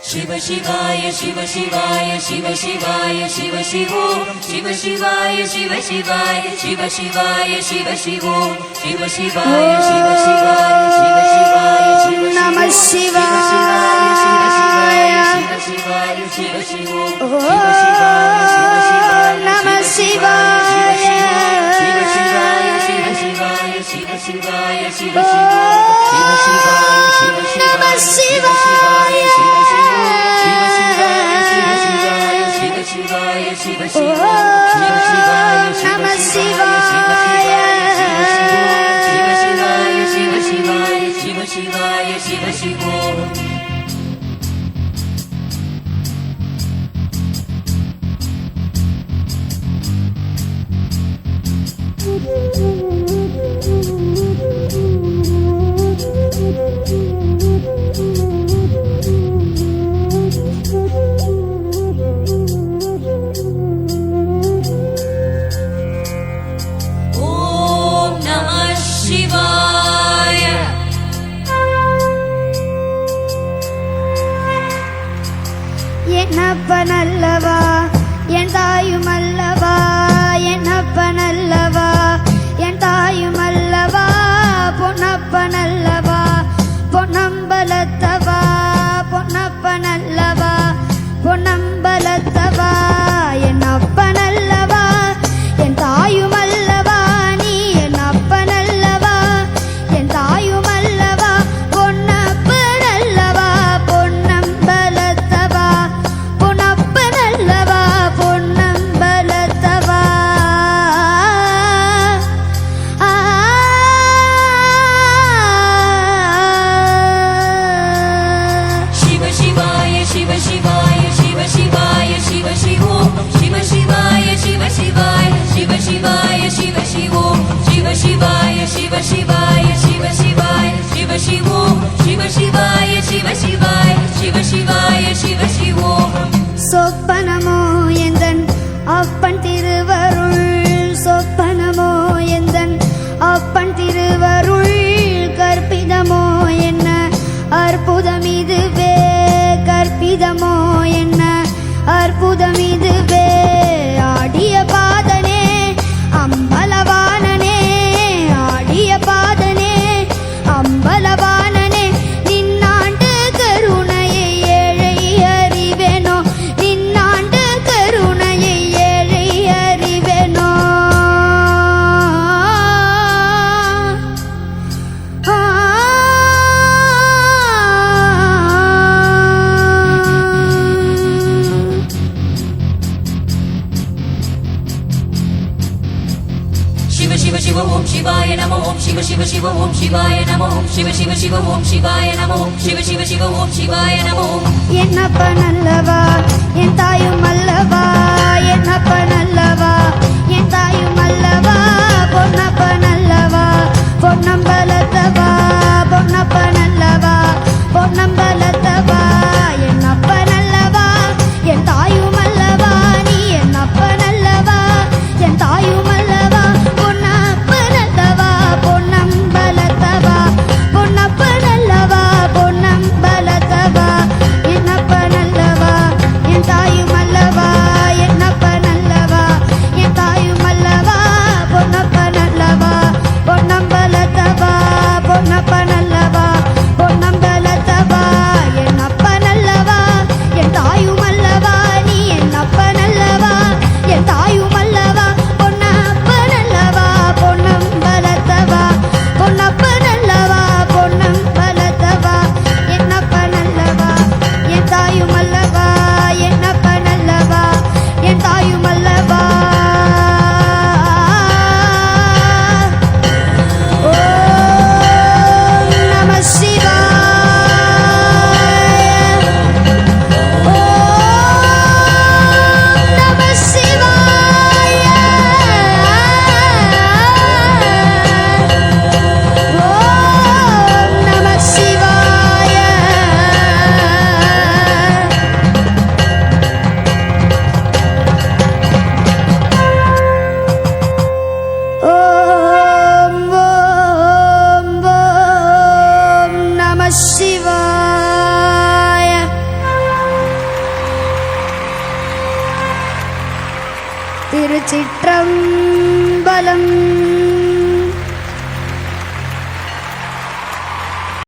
शिव शिवाय शिव शिवाय शिव शिवाय शिव शिवो शिव शिवाय शिव शिवाय शिव शिवाय शिव शिवो शिव शिवाय शिव शिवाय शिव शिवाय शिव नमः शिवाय शिव शिवाय शिव शिवाय शिव शिवो शिव शिवाय नमः शिवाय शिव शिवाय शिव शिवाय शिव शिवाय शिव शिवो शिव शिवाय शिव नमः शिवाय शिवाय शिव शिवो शिव शिवाय नमः शिवाय शिव शिवाय शिव शिवाय शिव शिवो என்னப்பனல்லவா என் தாயுமல்லவா என்னப்பனல்லவா என் தாயுமல்லவா பொன்னப்பனல்லவா பொன்னம்பலத்தவா பொன்னப்பனல்லவா பொன்னம்பலத்தவா என்னப்பனல்லவா என் தாயுமல்லவா நீ என்னப்பனல்லவா என் தாயுமல்லவா பொன்னப்பனல்லவா பொன்னம்பலத்தவா பொன்னப்பனல்லவா பொன்னம்பலத்தவா शिव शिवाय शिव शिवाय शिव शिवाय शिव शिवो शिव शिवाय शिव शिवाय शिव शिवाय शिव शिवो शिव शिवाय शिव शिवाय शिव शिवाय शिव शिवो शिव शिवाय शिव शिवाय शिव शिवाय शिव शिवो சொப்பனமோ எந்தன் அப்பன் திருவருள் சொப்பனமோ எந்தன் அப்பன் திருவருள் கற்பிதமோ என்ன அற்புதம் இதுவே கற்பிதமோ என்ன அற்புதம் இதுவே ஆடிய பாதனே அம்பலவானனே ஆடிய பாதனே அம்பலவானனே நின்னாண்டு கருணையை ஏழை அறிவேனோ நின்னாண்டு கருணையை ஏழை அறிவேனோ शिव शिव शिव ओम शिवाय नमः ओम शिव शिव शिव ओम शिवाय नमः ओम शिव शिव शिव ओम शिवाय नमः ओम शिव शिव शिव ओम शिवाय नमः ओम என்னப்பனல்லவா என் தாயுமல்லவா என்னப்பனல்லவா என் தாயுமல்லவா பொன்னப்பனல்லவா பொன்னம்பலத்தவா பொன்னப்பனல்லவா பொன்னம்பலத்தவா என்னப்பனல்லவா என் தாயுமல்லவா நீ என்னப்பனல்லவா என் தாயுமல்லவா பொன்னப்பனல்லவா பொன்னம்பலத்தவா பொன்னப்பனல்லவா பொன்னம்பலத்தவா என்னப்பனல்லவா என் தாயுமல்லவா என்னப்பனல்லவா என் தாயுமல்லவா பொன்னப்பனல்லவா பொன்னம்பலத்தவா பொன்னப்பனல்லவா பொன்னம்பலத்தவா என்னப்பனல்லவா என் தாயுமல்லவா நீ என்னப்பனல்லவா என் தாயுமல்லவா பொன்னப்பனல்லவா பொன்னம்பலத்தவா பொன்னப்பனல்லவா பொன்னம்பலத்தவா என்னப்பனல்லவா என் தாயுமல்லவா என்னப்பனல்லவா என் தாயுமல்லவா ஓம் நமः சிவாய ஓம் நமः சிவாய ஓம் நமः சிவாய ஓம் ஓம் ஓம் நமः சிவாய திருச்சிற்றம்பலம்.